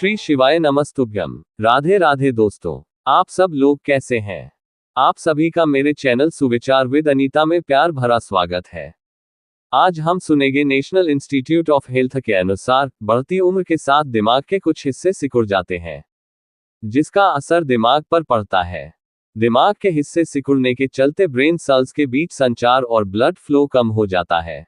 श्री शिवाय नमस्तुभ्यम। राधे राधे दोस्तों, आप सब लोग कैसे हैं? आप सभी का मेरे चैनल सुविचार विद अनीता में प्यार भरा स्वागत है। आज हम सुनेंगे नेशनल इंस्टीट्यूट ऑफ हेल्थ के अनुसार बढ़ती उम्र के साथ दिमाग के कुछ हिस्से सिकुड़ जाते हैं, जिसका असर दिमाग पर पड़ता है। दिमाग के हिस्से सिकुड़ने के चलते ब्रेन सेल्स के बीच संचार और ब्लड फ्लो कम हो जाता है।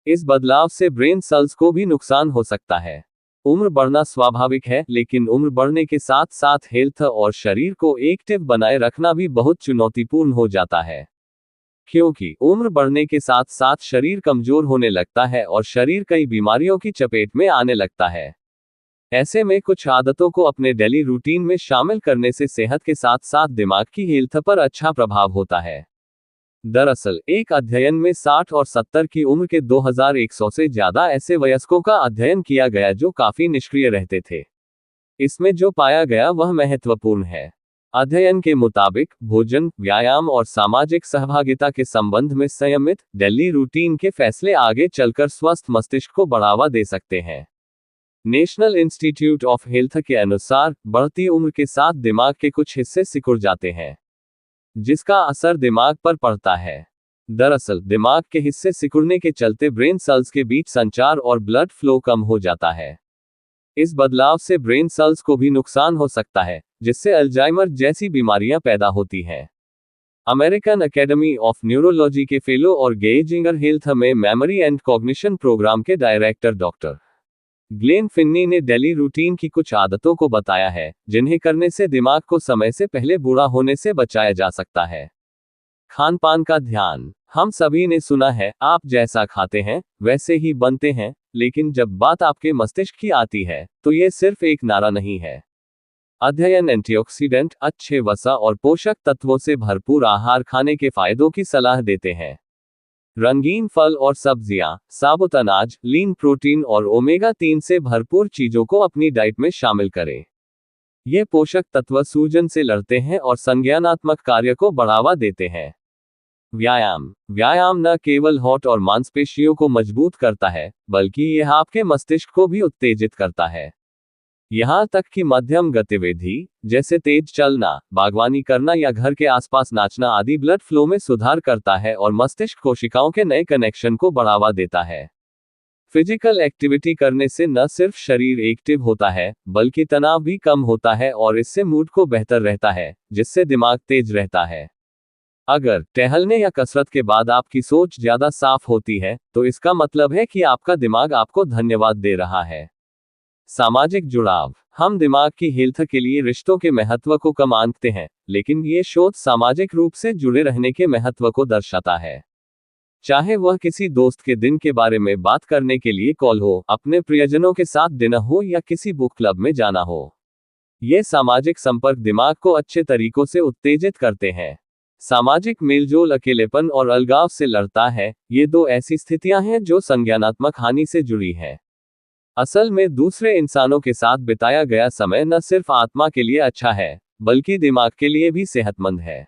इस बदलाव से ब्रेन सेल्स को भी नुकसान हो सकता है। उम्र बढ़ना स्वाभाविक है, लेकिन उम्र बढ़ने के साथ साथ हेल्थ और शरीर को एक्टिव बनाए रखना भी बहुत चुनौतीपूर्ण हो जाता है, क्योंकि उम्र बढ़ने के साथ साथ शरीर कमजोर होने लगता है और शरीर कई बीमारियों की चपेट में आने लगता है। ऐसे में कुछ आदतों को अपने डेली रूटीन में शामिल करने से सेहत के साथ साथ दिमाग की हेल्थ पर अच्छा प्रभाव होता है। दरअसल एक अध्ययन में 60 और 70 की उम्र के 2100 से ज्यादा ऐसे वयस्कों का अध्ययन किया गया जो काफी निष्क्रिय रहते थे। इसमें जो पाया गया वह महत्वपूर्ण है। अध्ययन के मुताबिक भोजन, व्यायाम और सामाजिक सहभागिता के संबंध में संयमित डेली रूटीन के फैसले आगे चलकर स्वस्थ मस्तिष्क को बढ़ावा दे सकते हैं। नेशनल इंस्टीट्यूट ऑफ हेल्थ के अनुसार बढ़ती उम्र के साथ दिमाग के कुछ हिस्से सिकुड़ जाते हैं, जिसका असर दिमाग पर पड़ता है। दरअसल दिमाग के हिस्से सिकुड़ने के चलते ब्रेन सेल्स के बीच संचार और ब्लड फ्लो कम हो जाता है। इस बदलाव से ब्रेन सेल्स को भी नुकसान हो सकता है, जिससे अल्जाइमर जैसी बीमारियां पैदा होती हैं। अमेरिकन एकेडमी ऑफ न्यूरोलॉजी के फेलो और गेजिंगर हेल्थ में मेमोरी एंड कॉग्निशन प्रोग्राम के डायरेक्टर डॉक्टर ग्लेन फिन्नी ने डेली रूटीन की कुछ आदतों को बताया है, जिन्हें करने से दिमाग को समय से पहले बूढ़ा होने से बचाया जा सकता है। खान पान का ध्यान। हम सभी ने सुना है, आप जैसा खाते हैं वैसे ही बनते हैं, लेकिन जब बात आपके मस्तिष्क की आती है तो ये सिर्फ एक नारा नहीं है। अध्ययन एंटीऑक्सीडेंट, अच्छे वसा और पोषक तत्वों से भरपूर आहार खाने के फायदों की सलाह देते हैं। रंगीन फल और सब्जियां, साबुत अनाज, लीन प्रोटीन और ओमेगा 3 से भरपूर चीजों को अपनी डाइट में शामिल करें। ये पोषक तत्व सूजन से लड़ते हैं और संज्ञानात्मक कार्य को बढ़ावा देते हैं। व्यायाम न केवल हॉट और मांसपेशियों को मजबूत करता है, बल्कि यह आपके मस्तिष्क को भी उत्तेजित करता है। यहाँ तक कि मध्यम गतिविधि जैसे तेज चलना, बागवानी करना या घर के आसपास नाचना आदि ब्लड फ्लो में सुधार करता है और मस्तिष्क कोशिकाओं के नए कनेक्शन को बढ़ावा देता है। फिजिकल एक्टिविटी करने से न सिर्फ शरीर एक्टिव होता है, बल्कि तनाव भी कम होता है और इससे मूड को बेहतर रहता है, जिससे दिमाग तेज रहता है। अगर टहलने या कसरत के बाद आपकी सोच ज्यादा साफ होती है, तो इसका मतलब है कि आपका दिमाग आपको धन्यवाद दे रहा है। सामाजिक जुड़ाव। हम दिमाग की हेल्थ के लिए रिश्तों के महत्व को कम आंकते हैं, लेकिन ये शोध सामाजिक रूप से जुड़े रहने के महत्व को दर्शाता है। चाहे वह किसी दोस्त के दिन के बारे में बात करने के लिए कॉल हो, अपने प्रियजनों के साथ डिनर हो या किसी बुक क्लब में जाना हो, ये सामाजिक संपर्क दिमाग को अच्छे तरीकों से उत्तेजित करते हैं। सामाजिक मेलजोल अकेलेपन और अलगाव से लड़ता है। ये दो ऐसी स्थितियां हैं जो संज्ञानात्मक हानि से जुड़ी हैं। असल में दूसरे इंसानों के साथ बिताया गया समय न सिर्फ आत्मा के लिए अच्छा है, बल्कि दिमाग के लिए भी सेहतमंद है।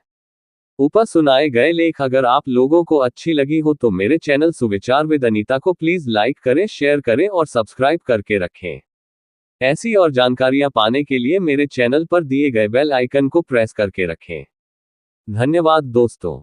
ऊपर सुनाए गए लेख अगर आप लोगों को अच्छी लगी हो तो मेरे चैनल सुविचार विद अनीता को प्लीज लाइक करें, शेयर करें और सब्सक्राइब करके रखें। ऐसी और जानकारियां पाने के लिए मेरे चैनल पर दिए गए बेल आइकन को प्रेस करके रखें। धन्यवाद दोस्तों।